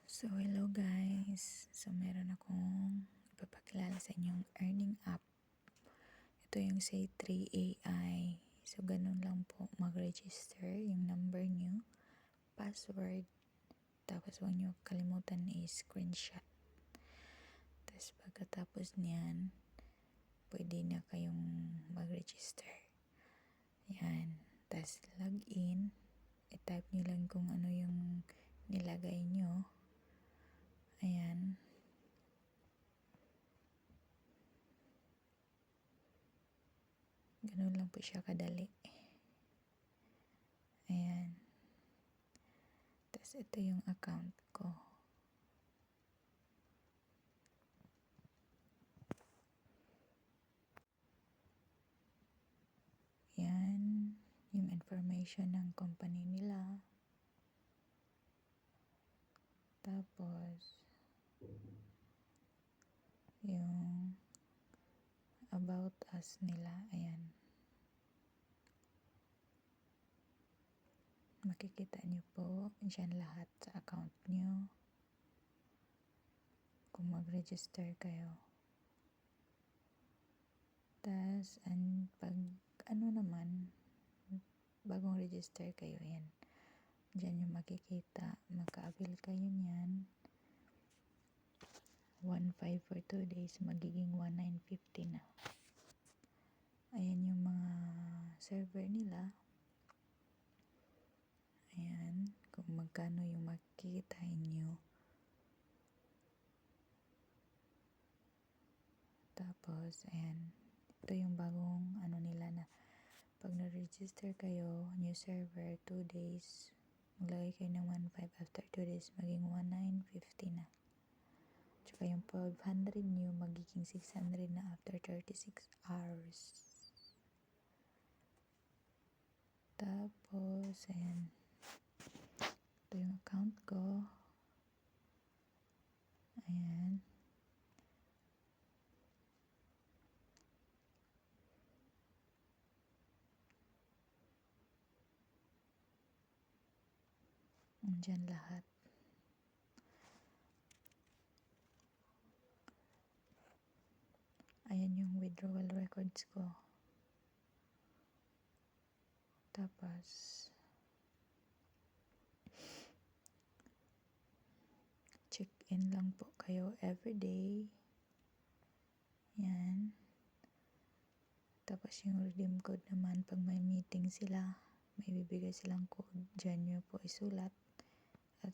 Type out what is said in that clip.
So, hello guys. So, meron akong ipapakilala sa inyong earning app. Ito yung Say 3 AI. So, ganun lang po mag-register yung number nyo, password, tapos huwag nyo kalimutan i-screenshot. Tapos, pagkatapos niyan, pwede na kayong mag-register. Yan. Tapos, login. I-type nyo lang kung ano yung nilagay nyo. Ayan. Ganun lang po siya kadali. Ayan. Tapos ito yung account ko. Yan. Yung information ng company nila. Tapos, yung about us nila. Ayan. Makikita nyo po dyan lahat sa account nyo. Kung mag-register kayo. Tapos, pag ano naman, bagong register kayo, yan. Dyan yung makikita. Maka-avail kayo niyan. 1.5 for 2 days, magiging 1.950 na. Ayan yung mga server nila. Ayan, kung magkano yung makikitain nyo. Tapos, ayan. Ito yung bagong ano nila na pag na-register kayo, new server, 2 days, maglagay kayo ng 1.5 after 2 days, maging 1.950 na. Tsaka yung 500 nyo, magiging 600 na after 36 hours. Tapos, ayan. Ito yung account ko. Ayan. Andyan lahat. Ayan yung withdrawal records ko. Tapos, check-in lang po kayo everyday. Yan. Tapos yung redeem code naman, pag may meeting sila, may bibigay silang code. Diyan nyo po isulat. At